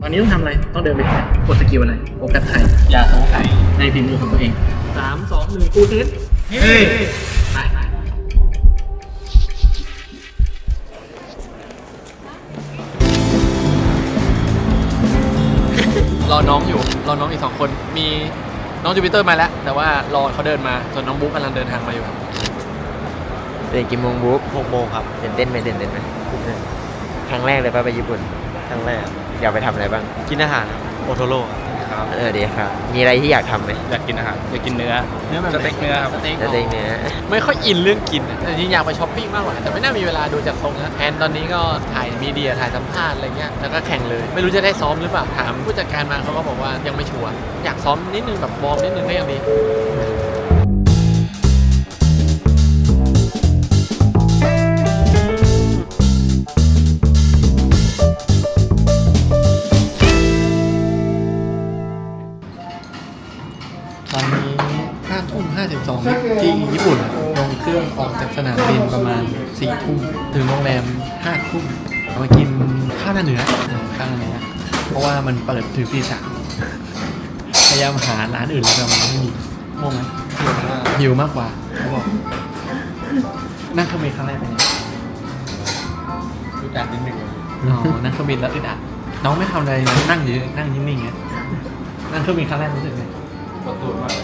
วันนี้ต้องทำอะไรต้องเดินไปแข่งกดสกิลอะไรโฟกัสใครอย่าสงสัยในฝีมือของตัวเอง3 2 1กูทิสเฮ้ยไปรอน้องอยู่รอน้องอีก2 คนมีน้องจูปิเตอร์มาแล้วแต่ว่ารอเขาเดินมาส่วนน้องบุ๊กกำลังเดินทางมาอยู่เด็กกี่โมงบุ๊ก6 โมงครับตื่นเต้นไหมครั้งแรกเลยป่ะไปญี่ปุ่นครั้งแรกอยากไปทำอะไรบ้างกินอาหารโอโทโร่ครับดีครับมีอะไรที่อยากทำไหมอยากกินอาหารอยากกินเนื้อแบบสเต็กเนื้อครับสเต็กเนื้อไม่ค่อยอินเรื่องกินแต่จริงอยากไปช้อปปิ้งมากกว่าแต่ไม่น่ามีเวลาดูจากทรงนะแอนตอนนี้ก็ถ่ายมีเดียถ่ายสัมภาษณ์อะไรเงี้ยแล้วก็แข่งเลยไม่รู้จะได้ซ้อมหรือเปล่าถามผู้จัดการมาเขาก็บอกว่ายังไม่ชัวร์อยากซ้อมนิดนึงแบบวอร์มนิดนึงก็ยังดีตอนนี้5 ทุ่ม 52ที่ญี่ปุ่นลงเครื่องออกจากสนามบินประมาณ4 ทุ่มถึงโรงแรม5 ทุ่มมากินข้าวหน้าเนื้อเพราะว่ามันเปิดถึงตี 3พยายามหาร้านอื่นแล้วมันไม่มีโม่ไหมหิวมากกว่าเขาบอกนั่งเครื่องบินครั้งแรกเป็นยังไงอึดอัดนิดนึงนั่งเครื่องบินแล้วอึดอัดน้องไม่ทำอะไรนั่งอยู่นั่งนิ่งๆไงนั่งเครื่องบินครั้งแรกรู้สึกไงปวดตูดมาก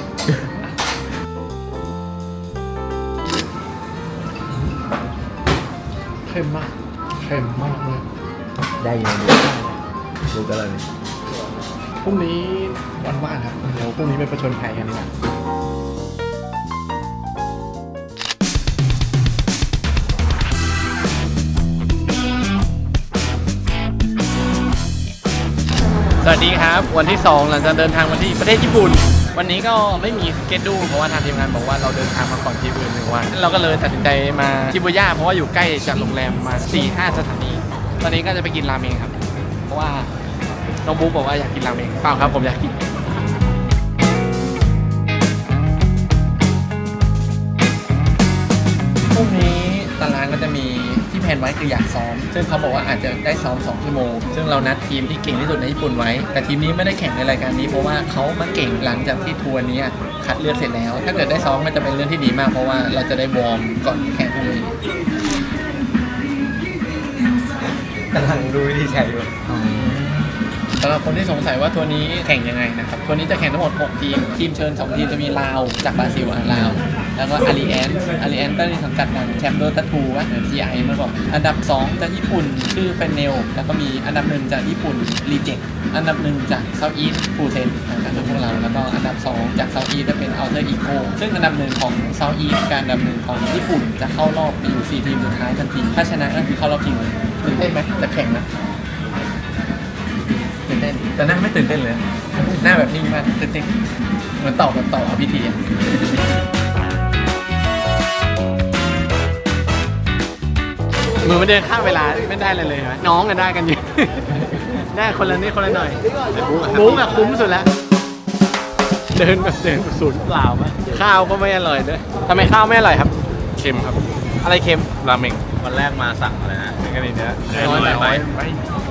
เข้มมากเลย ได้อยู่ดูกันเลยพรุ่งนี้วันว่างครับเดี๋ยวพรุ่งนี้ไปประชนภัยกันดีกว่าสวัสดีครับวันที่2หลังจากเดินทางมาที่ประเทศญี่ปุ่นวันนี้ก็ไม่มีสเก็ตดูเพราะว่าทางทีมงานบอกว่าเราเดินทางมาก่อนที่อื่น1 วันเราก็เลยตัดสินใจมาชิบูย่าเพราะว่าอยู่ใกล้จากโรงแรมมา 4-5 สถานีตอนนี้ก็จะไปกินราเมงครับเพราะว่าน้องบุ๊กบอกว่าอยากกินราเมงเปล่าครับผมอยากกินพรุ่งนี้ตารางก็จะมีที่แผนไว้คืออยากซ้อมซึ่งเขาบอกว่าอาจจะได้ซ้อม2 ชั่วโมงซึ่งเรานัดทีมที่เก่งที่สุดในญี่ปุ่นไว้แต่ทีมนี้ไม่ได้แข่งในรายการนี้เพราะว่าเขามาเก่งหลังจากที่ทัวร์นี้คัดเลือกเสร็จแล้วถ้าเกิดได้ซ้อมมันจะเป็นเรื่องที่ดีมากเพราะว่าเราจะได้วอร์มก่อนแข่งพรุ่งนี้กำลังดูวิธีใช้อยู่สำหรับคนที่สงสัยว่าทัวร์นี้แข่งยังไงนะครับทัวร์นี้จะแข่งทั้งหมด6 ทีมทีมเชิญ2 ทีมจะมีลาวจากบราซิลลาวแล้วก็อารีแอนก็ในสังกัดของแชมเบอร์ตัทูวะTI เมื่อก่อนอันดับ2จากญี่ปุ่นชื่อเฟนเนลแล้วก็มีอันดับ1จากญี่ปุ่นรีเจ็คอันดับ1จากเซาท์อีสต์ฟูเซนนะครับพวกเราแล้วก็อันดับ2จากเซาท์อีสต์จะเป็นอัลเทอร์อีโคซึ่งอันดับ1ของเซาท์อีสต์กับอันดับ1ของญี่ปุ่นจะเข้ารอบไปอยู่4 ทีมสุดท้ายทันทีถ้าชนะก็คือเข้ารอบจริงเลยตื่นเต้นไหมจะแข่งนะตื่นเต้นแต่หน้าไม่ตื่นเต้นเลยหน้าแบบนิ่งมากตื่นเต้นเหมือนต่อเอาพิธีมือมันเดินข้ามเวลาไม่ได้เลยไหมน้องกันได้กันอยู่ได้คนละนิดคนละหน่อยบุ๊กอะคุ้มสุดแล้วเดินศูนย์เปล่ามากข้าวก็ไม่อร่อยด้วยทำไมข้าวไม่อร่อยครับเค็มครับอะไรเค็มราเมงวันแรกมาสั่งอะไรนะเป็นกันเนื้อไม่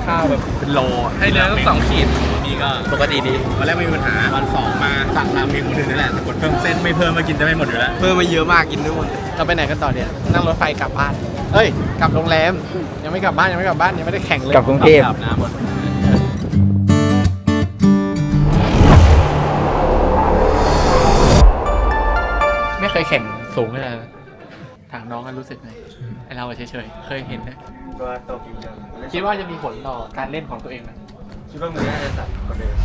ข้าวแบบเป็นโลให้เนื้อต้อง2 ขีดนี่ก็ปกติดีวันแรกไม่มีปัญหาวัน2มาสั่งราเมงคนอื่นนี่แหละแต่กดเพิ่มเส้นไม่เพิ่มมากินจะไม่หมดอยู่แล้วเพิ่มมาเยอะมากกินไม่หมดเราไปไหนกันต่อเนี่ยนั่งรถไฟกลับบ้านเฮ้ยกลับโรงแรมยังไม่กลับบ้านยังไม่ได้แข่งเลยกลับกรุงเทพนะหมดไม่เคยแข่งสูงเลยถามน้องกันรู้สึกไงไอเราเฉยๆเคยเห็นนะก็โตกินเดิมคิดว่าจะมีผลต่อการเล่นของตัวเองไหมคิดว่ามือน่าจะสั่นกว่าเดิม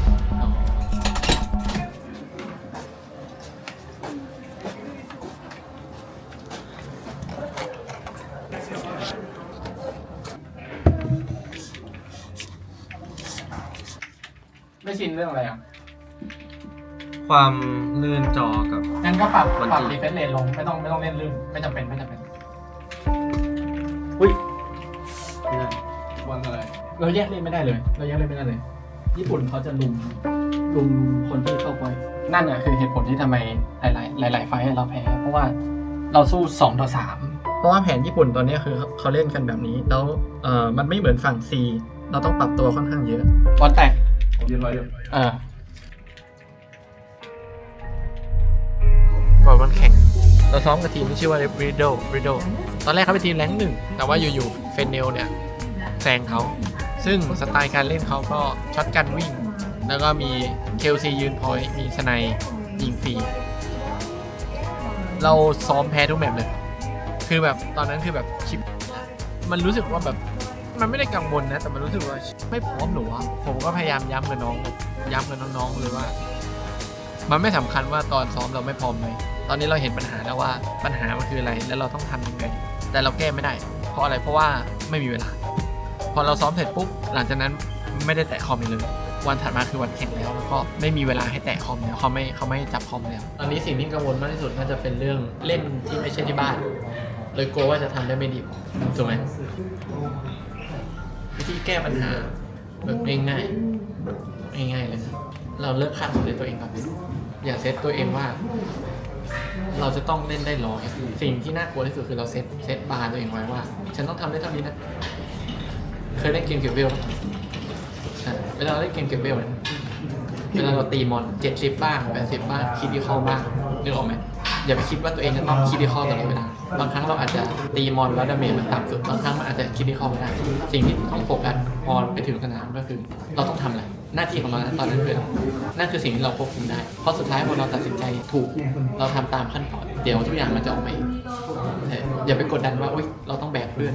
ไม่ชินเรื่องอะไรอ่ะความลื่นจอกับงั้นก็ปรับรีเฟรชเรทลงไม่ต้องเล่นลื่นไม่จำเป็นอุ้ยวันอะไรเราแยกเล่นไม่ได้เลยญี่ปุ่นเขาจะลุมคนที่เข้าไปนั่นอ่ะคือเหตุผลที่ทำไมหลายไฟให้เราแพ้เพราะว่าเราสู้2 ต่อ 3เพราะว่าแผนญี่ปุ่นตอนนี้คือเขาเล่นกันแบบนี้แล้วมันไม่เหมือนฝั่ง C เราต้องปรับตัวค่อนข้างเยอะบอลแตกยืนไว้อยู่ก่อนวันแข่งเราซ้อมกับทีมที่ชื่อว่า Riddle ตอนแรกเขาเป็นทีมแรงค์ 1แต่ว่าอยู่ๆเฟนเนลเนี่ยแซงเขาซึ่งสไตล์การเล่นเขาก็ช็อตกันวิ่งแล้วก็มีเคลซียืนพอยต์มีสไนยิงฟรีเราซ้อมแพ้ทุกแมตช์เลยคือแบบตอนนั้นคือแบบชิปมันรู้สึกว่าแบบมันไม่ได้กังวลนะแต่มันรู้สึกว่าไม่พร้อมหรอวะผมก็พยายามย้ำกับน้องๆเลยว่ามันไม่สำคัญว่าตอนซ้อมเราไม่พร้อมไหมตอนนี้เราเห็นปัญหาแล้วว่าปัญหามันคืออะไรแล้วเราต้องทำยังไงแต่เราแก้ไม่ได้เพราะอะไรเพราะว่าไม่มีเวลาพอเราซ้อมเสร็จปุ๊บหลังจากนั้นไม่ได้แตะคอมเลยวันถัดมาคือวันแข่งแล้วก็ไม่มีเวลาให้แตะคอมแล้วเขาไม่จับคอมแล้วตอนนี้สิ่งที่กังวลมากที่สุดน่าจะเป็นเรื่องเล่นที่ไม่ใช่ที่บ้านเลยกลัวว่าจะทำได้ไม่ดีพอถูกไหมวิธีแก้ปัญหาแบบง่ายเลยนะเราเลิกคาดหวังในตัวเองก่อนอย่าเซตตัวเองว่าเราจะต้องเล่นได้100สิ่งที่น่ากลัวที่สุดคือเราเซตบาร์ตัวเองไว้ว่าฉันต้องทำได้เท่านี้นะเคยเล่นเกมเก็บเวลเวลาเราเล่นเกมเก็บเวลเนี่ยเวลาเราตีมอน70บ้าง80บ้างคิดดีเข้าบ้างนึกออกไหมอย่าไปคิดว่าตัวเองจะต้องคิดดีเข้าตลอดเวลาบางครั้งเราอาจจะตีมอนแล้วดาเมจมันต่ำสุดบางครั้งมันอาจจะคิดดีเข้าไม่ได้สิ่งที่ต้องโฟกัสพอไปถึงสนามก็คือเราต้องทำอะไรหน้าที่ของเราตอนนั้นคือนั่นคือสิ่งที่เราควบคุมได้เพราะสุดท้ายพอเราตัดสินใจถูกเราทำตามขั้นตอนเดี๋ยวทุกอย่างมันจะออกมาเองอย่าไปกดดันว่าอุ๊ยเราต้องแบกเพื่อน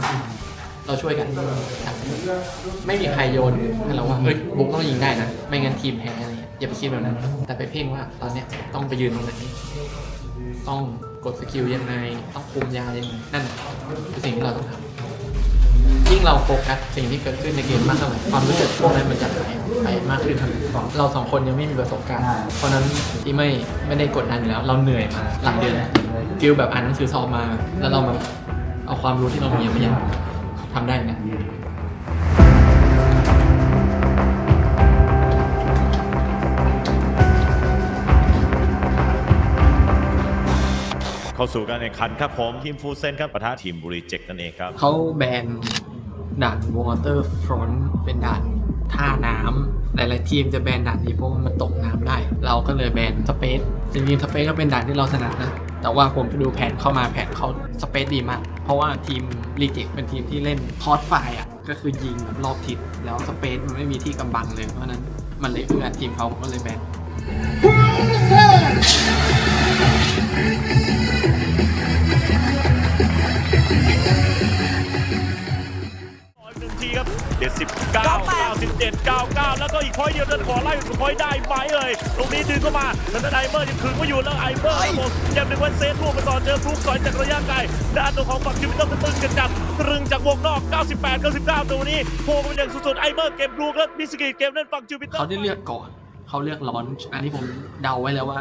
เราช่วยกันไม่มีใครโยนให้เราว่าเฮ้ยบุ๊กต้องยิงได้นะไม่งั้นทีมแพ้อะไรอย่าไปคิดแบบนั้นแต่ไปเพ่งว่าตอนเนี้ยต้องไปยืนตรงไหนต้องกดสกิลยังไงต้องคุมยายังไงนั่นคือสิ่งที่เราต้องทำยิ่งเราโฟกัสสิ่งที่เกิดขึ้นในเกมมากเท่าไหร่ความรู้สึกพวกนั้นมันจะหายไปมากขึ้นเรา2คนยังไม่มีประสบการณ์เพราะนั้นที่ไม่ได้กดดันอยู่แล้วเราเหนื่อยมาหลายเดือนแล้วฟิลแบบอ่านหนังสือสอบมาแล้วเรามาเอาความรู้ที่เรามีมาทำได้นะเข้าสู่การแข่งขันครับผมทีมฟูเซนครับปะทะทีมบุรีเจ็กนั่นเองครับเขาแบนด่านวอเตอร์ฟรอนต์เป็นด่านท่าน้ำหลายๆทีมจะแบนด่านนี้เพราะมันตกน้ำได้เราก็เลยแบนสเปซจริงๆสเปซก็เป็นด่านที่เราถนัดนะแต่ว่าผมไปดูแผนเข้ามาแผนเขาสเปซดีมากเพราะว่าทีมรีเจ็กเป็นทีมที่เล่นคอร์สไฟอ่ะก็คือยิงแบบรอบทิศแล้วสเปซมันไม่มีที่กำบังเลยเพราะนั้นมันเลยเอื้อทีมเขาก็เลยแบนครับ79 97 99แล้วก็อีกพอยต์เดียวเดินขอไล่สุดพอยต์ได้ไหมเอ่ยตรงนี้ดึงเข้ามาแล้วไอเมอร์ยังถึงมาอยู่แล้วไอเมอร์ครับผมยังดึงวันเซฟร่วงไปต่อเจอฟลุกสอยจากระยะไกลด้านตัวของฝั่งจิมมี่ต้องตึงกันจับตรึงจากวงนอก98 99ตัวนี้โผล่มาอย่างสุดๆไอเมอร์เก็บลูกแล้วมิสกิเกมนั่นฝั่งจิมมี่เขาได้เลือกก่อนเขาเลือกลอนช์อันนี้ผมเดาไว้แล้วว่า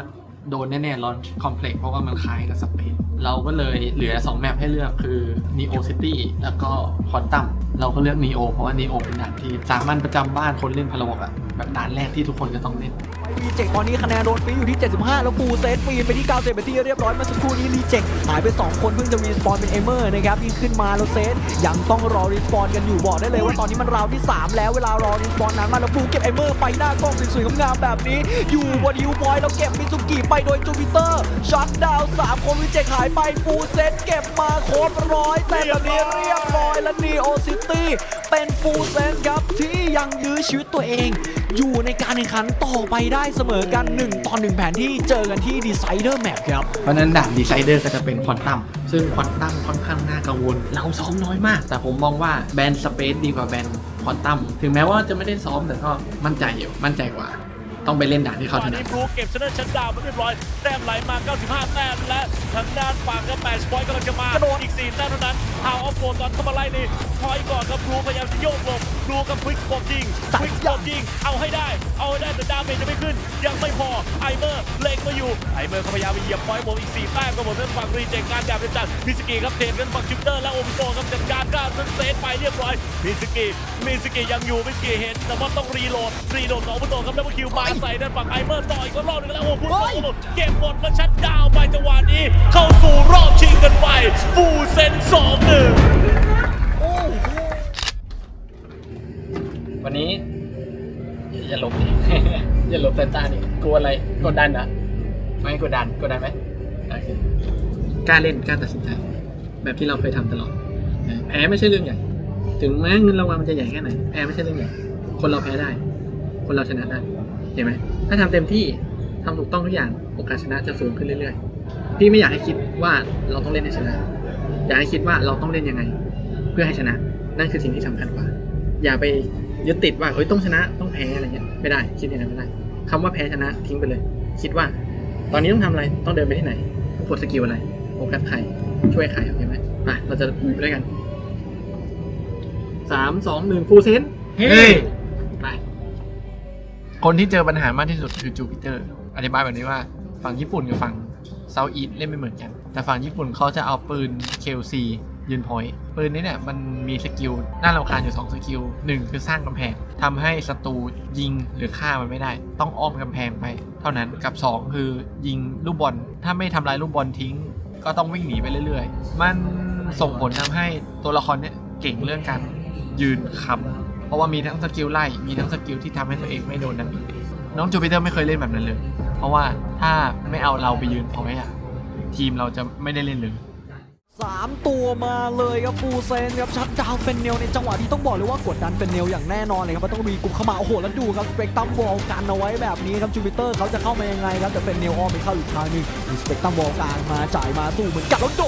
โดนแน่ๆลอนช์คอมเพล็กซ์เพราะว่ามันคล้ายกับสเปนเราก็เลยเหลือ2แมปให้เลือกคือ Neo City แล้วก็ Quantum เราก็เลือก Neo เพราะว่า Neo เป็นด่านที่สามัญประจำบ้านคนเล่นพาราบอกแบบด่านแรกที่ทุกคนจะต้องเล่นรีเจ็คตอนนี้คะแนนโดนฟรีอยู่ที่75แล้วฟูเซตปีนไปที่90ไปที่เรียบร้อยมาสักครู่นี้รีเจ็คหายไป2คนเพิ่งจะรีสปอนเป็นเอเมอร์นะครับยิ่งขึ้นมาแล้วเซตยังต้องรอรีสปอนกันอยู่บอกได้เลยว่าตอนนี้มันราวที่3แล้วเวลารอรีสปอนนั้นมาแล้วฟูเก็บเอเมอร์ไปหน้ากล้องสวยๆงามๆแบบนี้อยู่บนฮิวพอยต์แล้วเก็บมิซุกิไปโดยจูปิเตอร์ช็อตดาวน์3คนรีเจ็คหายไปฟูเซตเก็บมาโคตรร้อยแต่แบบนี้เรียบร้อยและนีโอซิตี้เป็นฟูเซตครับที่ยังยื้อชีวิตตัวเองอยู่ในการแข่งขันต่อไปได้เสมอกัน1-1แผนที่เจอกันที่ดีไซเดอร์แมปครับเพราะนั้นด่านดีไซเดอร์ก็จะเป็นควอนตัมซึ่งควอนตัมค่อนข้างน่ากังวลเราซ้อมน้อยมากแต่ผมมองว่าแบนสเปซดีกว่าแบนควอนตัมถึงแม้ว่าจะไม่ได้ซ้อมแต่ก็มั่นใจกว่าต้องไปเล่นด่านที่เขาถนัดบรูเก็บชนะชั้นดาวมาเรียบร้อยแต้มไหลมา95แต้มและทางด้านฝั่งกับ8พอยต์กำลังจะมาอีก4แต้มเท่านั้นฮาวออฟโฟตอนเข้ามาไล่นี่พอยต์ก่อนครับบรูพยายามจะโยกหลบบรูกับควิกบอมยิงเอาให้ได้แต่ดาเมจจะไม่ขึ้นยังไม่พอไอเมอร์เล็งมาอยู่ไอเมอร์เขาพยายามเหยียบพอยต์บวกอีก4แต้มก็หมดทั้งฝั่งรีเจ็คการจับเป็นจัดมิสกิครับเทรดกันฝั่งชิปเตอร์และโอมิโกครับจัดการก้าวทั้งเซตไปเรียบร้อยมิสกิยังอยู่มิสกิเห็นแต่ว่าต้องรีโหลดของผู้โดนครับแล้วคิวมาใส่ด้านฝั่งไอเมอร์ต่อยก็รอบนึงแล้วโอ้โหเก็บหมดแล้วชัดดาวไปจังหวะนี้เข้าสู่รอบชิงกันไปฟูเซน 2-1 อนนี้อย่าหลบดิ อย่าหลบสายตาดิกลัวอะไรกดดันเหรอไม่กดดันไหมโอเคกล้าเล่นกล้าตัดสินใจแบบที่เราเคยทำตลอดแพ้ไม่ใช่เรื่องใหญ่ถึงแม้เงินรางวัลมันจะใหญ่แค่ไหนแพ้ไม่ใช่เรื่องใหญ่คนเราแพ้ได้คนเราชนะได้เห็นไหมถ้าทำเต็มที่ทำถูกต้องทุกอย่างโอกาสชนะจะสูงขึ้นเรื่อยๆพี่ไม่อยากให้คิดว่าเราต้องเล่นให้ชนะอยากให้คิดว่าเราต้องเล่นยังไงเพื่อให้ชนะนั่นคือสิ่งที่สำคัญกว่าอย่าไปยึดติดว่าต้องชนะต้องแพ้อะไรเงี้ยไม่ได้คิดอย่างนั้นไม่ได้คำว่าแพ้ชนะทิ้งไปเลยคิดว่าตอนนี้ต้องทำอะไรต้องเดินไปที่ไหนต้องกดสกิลอะไรโฟกัสใครช่วยใครโอเคไหมมาเราจะไปด้วยกัน3 2 1ฟูลเซนเฮ้ยไปคนที่เจอปัญหามากที่สุดคือจูปิเตอร์อธิบายแบบนี้ว่าฝั่งญี่ปุ่นกับฝั่งเซาท์อีสต์เล่นไม่เหมือนกันแต่ฝั่งญี่ปุ่นเขาจะเอาปืน KLC ยืนพอยต์ปืนนี้เนี่ยมันมีสกิลน่ารำคาญอยู่2สกิล1คือสร้างกำแพงทำให้ศัตรูยิงหรือฆ่ามันไม่ได้ต้องอ้อมกำแพงไปเท่านั้นกับ2คือยิงลูกบอลถ้าไม่ทำลายลูกบอลทิ้งก็ต้องวิ่งหนีไปเรื่อยๆมันส่งผลทำให้ตัวละครเนี่ยเก่งเรื่องการยืนค้ำเพราะว่ามีทั้งสกิลไล่มีทั้งสกิลที่ทำให้ตัวเองไม่โดนดาเมจน้องจูปิเตอร์ไม่เคยเล่นแบบนั้นเลยเพราะว่าถ้าไม่เอาเราไปยืนพอยต์อะทีมเราจะไม่ได้เล่นเลย3 ตัวมาเลยครับฟูเซนครับชัดดาวเฟนเนลในจังหวะที่ต้องบอกเลยว่ากดดันเฟนเนลอย่างแน่นอนเลยครับมันต้องมีกลุ่มเข้ามาโอ้โหแล้วดูครับสเปกตรัมวอลกันเอาไว้แบบนี้ครับจูปิเตอร์เขาจะเข้ามายังไงครับแต่เฟนเนลอ้อมไปเข้าอีกทางนึงมีสเปกตรัมวอลกลางมาจ่ายมาสู้เหมือนกันแล้วโด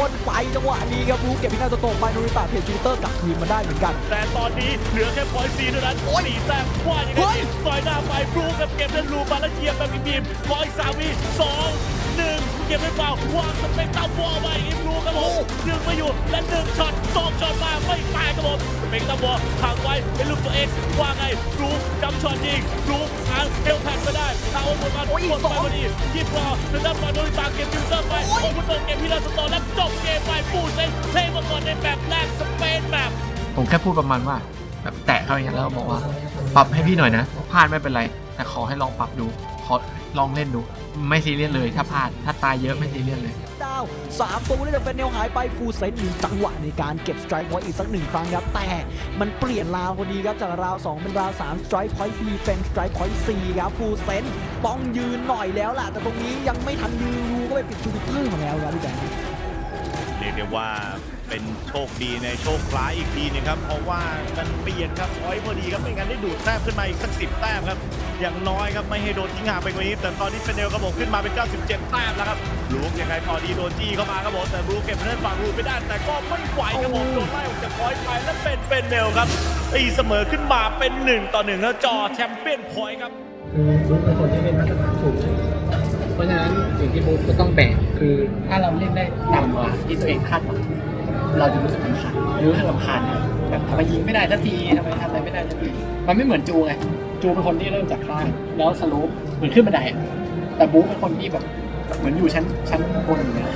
นไปจังหวะนี้ครับรู้เก็บพินาศตัวไปโนริตะเพจจูปิเตอร์กลับคืนมาได้เหมือนกันแต่ตอนนี้เหลือแค่พอยต์4เท่านั้น4แต้มว่ายังไงต่อยหน้าไปบลูกับเก็บเล่นลูมาแล้วเหยียบแบบบีมพอยต์3 วิ 2 1เก็บไม่เปล่าวางสเปกตรัมวอลไปอีกบลูครับผมดึงมาอยู่และ1ช็อต2ช็อตมาไม่ตายครับผมสเปกตรัมวอลขังไว้เป็นลูกตัวเอ็กซ์ว่าไงบลูจำช็อตยิงบลูหางเอลแพนมาได้เอาหมดมากดไปพอดียิบรอถึงด้านฝั่งโนริตะเก็บยูเซอร์ไปโอ้พุทโธเก็บพิลาสโตและจบเกมไปปูเซนเทมาก่อนในแบบแรกสเปนแบบ ผมแค่พูดประมาณว่าแบบแตะเขาอย่างนี้แล้วบอกว่าปรับให้พี่หน่อยนะพลาดไม่เป็นไรแต่ขอให้ลองปรับดูขอลองเล่นดูไม่ซีเรียสเลยถ้าพลาดถ้าตายเยอะไม่ซีเรียสเลยดาว3 ตัวนี้แต่เฟนเนลหายไปฟูเซนมีจังหวะในการเก็บสไตร์พอยต์อีกสัก1 ครั้งครับแต่มันเปลี่ยนราวพอดีครับจากราว2เป็นราว3สไตร์พอยต์มีเป็นสไตร์พอยต์4ครับฟูเซนต้องยืนหน่อยแล้วล่ะแต่ตรงนี้ยังไม่ทันยืนรูก็ไปปิดจูปิเตอร์มาแล้วครับพี่แบงค์เรียกได้ว่าเป็นโชคดีในโชคร้ายอีกทีนึงครับเพราะว่ามันเปลี่ยนครับพอยต์พอดีครับไม่งั้นได้ดูดแต้มขึ้นมาอีกสัก10 แต้มครับอย่างน้อยครับไม่ให้โดนทิ้งห่างไปกว่านี้แต่ตอนนี้เฟนเนลครับผมขึ้นมาเป็น97 แต้มแล้วครับลูกยังไงพอดีโดนจี้เข้ามาครับผมแต่ลูกเก็บเล่นฝั่งลูกไม่ได้แต่ก็ไม่ไหวครับผมโดนไล่ออกจากพอยต์ไปและเป็นเฟนเนลครับตีเสมอขึ้นมาเป็น1-1แล้วจ่อแชมเปี้ยนพอยต์ครับคือบุ๊กเป็นคนที่เล่นมาตรฐานสูงเพราะฉะนั้นสิ่งที่บุ๊กจะต้องแบกคือถ้าเราเล่นได้ต่ำกว่าที่ตัวเองคาดหวังเราจะรู้สึกรำคาญแบบทำไมยิงไม่ได้สักทีทำไมทำอะไรไม่ได้สักทีมันไม่เหมือนจูไงจูเป็นคนที่เริ่มจากข้างแล้วสโลปเหมือนขึ้นบันไดแต่บุ๊กเป็นคนที่แบบเหมือนอยู่ชั้นบนอย่างเงี้ย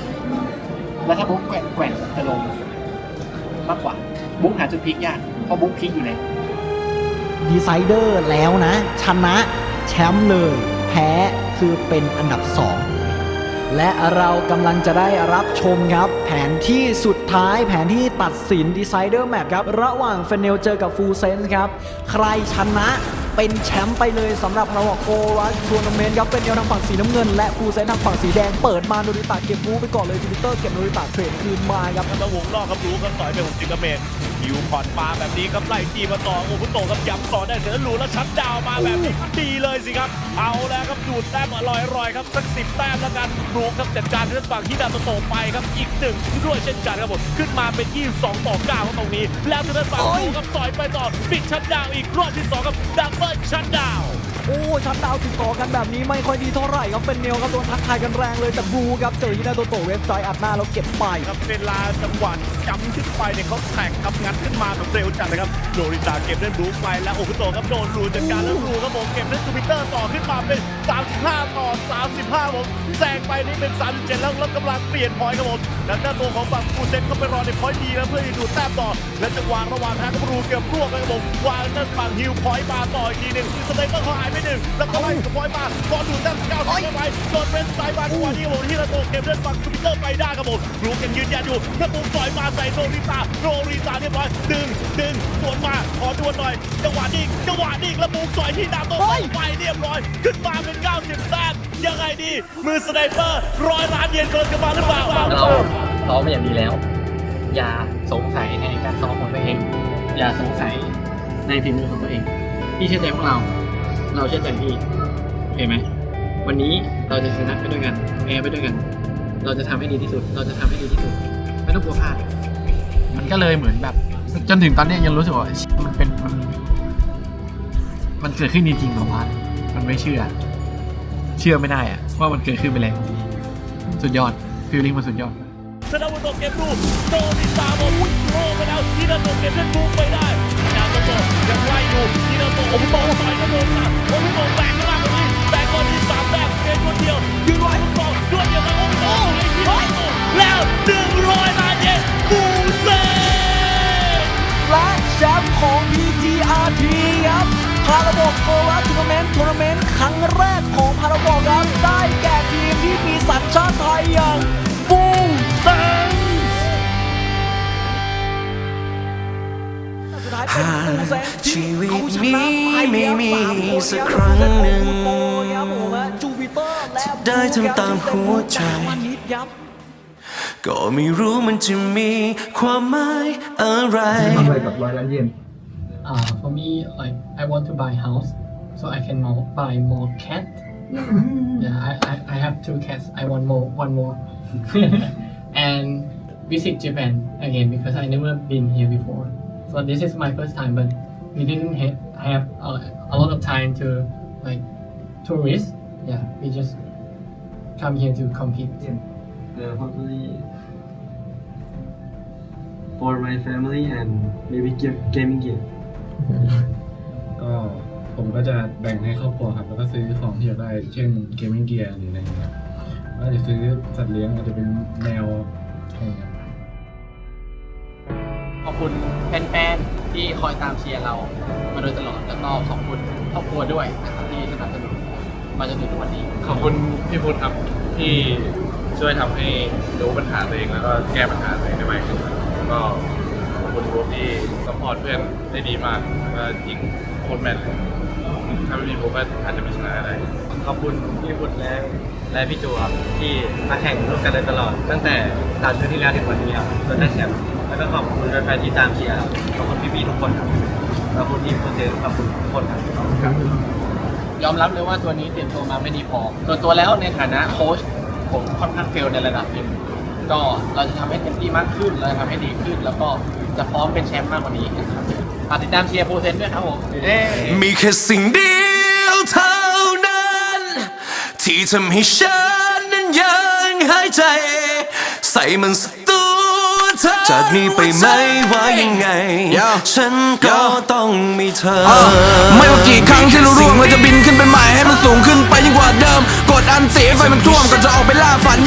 แล้วถ้าบุ๊กแกว่งจะลงมากกว่าบุ๊กหาจุดพลิกยากเพราะบุ๊กพลิกอยู่ในดีไซเดอร์แล้วนะชนะแชมป์เลยแพ้คือเป็นอันดับ 2และเรากำลังจะได้รับชมครับแผนที่สุดท้ายแผนที่ตัดสินดีไซเดอร์แมปครับระหว่างเฟนเนลเจอกับฟูเซนส์ครับใครชนะเป็นแชมป์ไปเลยสำหรับเราโกรัสทัวร์นาเมนต์ครับเป็นเนลทางฝั่งสีน้ำเงินและฟูเซนทางฝั่งสีแดงเปิดมาโนริตะเก็บมูไปก่อนเลยจูปิเตอร์เก็บโนริตะเทรดคืนมาครับแล้ววงนอกครับรู้ครับต่อยไป60 เมตรฮิวผ่อนมาแบบนี้ครับไล่ทีมาต่อโอ้พุทโธครับย้ำต่อได้เสือหลูแล้วชัดดาวมาแบบนี้ดีเลยสิครับเอาแล้วครับดูดแต้มอร่อยครับสัก10 แต้มแล้วกันรู้ครับจัดการเรื่องฝั่งที่ดาวโตไปครับอีก1ด้วยเช่นกันครับผมขึ้นมาเป็น22-9ครับตรงนี้แล้วทางด้านฝั่งรู้ครับต่อยไปต่อปิดชัดดาวอีกรอบที่2ครับดับเบิลชัดดาวโอ้ชัดดาวติดต่อกันแบบนี้ไม่ค่อยดีเท่าไหร่ครับเป็นเนลครับโดนทักทายกันแรงเลยแต่บลูครับเจอฮินาโตโตะเว็บไซต์อัดหน้าแล้วเก็บไปครับเวลาจังหวะจำขึ้นไปเนี่ยเขาแข่งครับงัดขึ้นมาแบบเร็วจัดเลยครับโนริตะเก็บได้บลูไปแล้วโอคุโตะครับโดนรูจัดการแล้วรูครับผมเก็บได้จูปิเตอร์ต่อขึ้นมาเป็น35-35ผมแซงไปนี่เป็น37แล้วกำลังเปลี่ยนพอยต์ครับผมแล้วด้านตัวของฝั่งฟูเซนก็ไปรอในพอยต์ดีแล้วเพื่อที่ดูดแต้มต่อและจังหวะระหว่างทางก็รูเกือบร่วงเลยครับผมวางด้านฝั่งฮิวพอยต์มาต่ออีกทีนึงสเต็ปก็หาย ไปหนึ่งแล้วก็ไล่สปอยมาบอลดูดแต้ม9เข้าไปโดนเป็นสายบาจังหวะนี้ผมที่ระโตเกมเล่นฝั่งสปิเกอร์ไปได้ครับผมลูกยังยืนยันอยู่ถ้าปุ๊บปล่อยมาใส่โรลิซาเรียบร้อยดึงสวนมาขอดวลหน่อยจังหวะนี้แล้วปุ๊บสอยที่ดาวโตไปเรียบร้อยขึ้นมาเป็น90แต้มยังไงดีมือสไนเปอร์100 ล้านเยนกำลังจะมาหรือเปล่า เราซ้อมมาอย่างดีแล้ว อย่าสงสัยในการซ้อมของตัวเอง อย่าสงสัยในฝีมือของตัวเองพี่เชื่อใจพวกเราเชื่อใจพี่โอเคไหมวันนี้เราจะชนะไปด้วยกันแพ้ไปด้วยกัน เราจะทำให้ดีที่สุดไม่ต้องกลัวพลาดมันก็เลยเหมือนแบบจนถึงตอนนี้ยังรู้สึกว่ามันเกิดขึ้นจริงๆของมันไม่เชื่อไม่ได้อะว่ามันเกิดขึ้นไปแล้วสุดยอดฟีลลิ่งมันสุดยอด สนามโตเกมดูโดนิตาโมโรไปแล้วที่นาโตเกมเล่นบุกไปได้นาโตยังไล่อยู่ที่นาโตโอ้โหต่อยกระโดดมาโอ้โหแบกข้างล่างแบบนี้แบกก่อนที่3แบกเป็นคนเดียวยืนไว้ต่อด้วยเดียวกันโอ้โหไอ้ที่นาโตแล้ว100 ล้านเยนบูเซ่และแชมป์ของ PTRT ครับพาราบอกโกลาทัวร์นาเมนต์ครั้งแรกของพาราบอกครับได้แก่ทีมที่มีสัญชาติไทยอย่างฟูเซนหากชีวิตนี้ไม่มีสักครั้งหนึ่งได้ทำตามหัวใจก็ไม่รู้มันจะมีความหมายอะไร For me, like I want to buy house, so I can buy more cat. Yeah, I have 2 cats. I want one more, and visit Japan again because I never been here before. So this is my first time, but we didn't have a lot of time to like tourists. Yeah, we just come here to compete. Hopefully for my family and maybe gaming gear. ก็ผมก็จะแบ่งให้ครอบครัวครับแล้วก็ซื้อของที่อยากได้เช่นเกมมิ่งเกียร์หรืออะไรอย่างเงี้ยก็จะซื้อสัตว์เลี้ยงอาจจะเป็นแมวอะไรอย่างเงี้ย ขอบคุณแฟนๆที่คอยตามเชียร์เรามาโดยตลอดแล้วก็ขอบคุณครอบครัวด้วยนะครับที่สนับสนุนมาจนถึงทุกวันนี้ ขอบคุณพี่พุทธครับที่ช่วยทำให้รู้ปัญหาตัวเองแล้วก็แก้ปัญหาตัวเองได้มากขึ้นแล้วก็ขอบคุณบุ๊คที่ซัพพอร์ตเพื่อนได้ดีมากแล้วก็ยิงโคตรแมนเลยถ้าไม่มีบุ๊คก็อาจจะไม่ชนะอะไร ขอบคุณพี่พุทธและพี่จูครับที่มาแข่งร่วมกันเลยตลอดตั้งแต่3 ปีที่แล้วถึงวันนี้ครับจนได้แชมป์แล้วก็ขอบคุณแฟนๆที่ตามเชียร์ครับขอบคุณพี่ๆทุกคนครับขอบคุณทีมโปรเซสขอบคุณทุกคนครับ ยอมรับเลยว่าตัวนี้เตรียมตัวมาไม่ดีพอส่วนตัวแล้วในฐานะโค้ชผมค่อนข้างเฟลในระดับหนึ่งก็เราจะทำให้เต็มที่มากขึ้นเราจะทำให้ดีขึ้นแล้วก็จะพร้อมเป็นแชมป์มากกว่านี้นะครับฝากติดตามเชียร์โปรเซนด้วยครับผมมีแค่สิ่งเดียวเท่านั้นที่ทำให้ฉันนั้นยังหายใจใส่มันสักตัวจากนี้ไปไม่ว่ายังไงฉันก็ต้องมีเธอไม่ว่ากี่ครั้งที่เราร่วงเราจะบินขึ้นไปใหม่ให้มันสูงขึ้นไปยิ่งกว่าเดิมกดอันเสียไฟมันท่วมก็จะออกไปล่าฝัน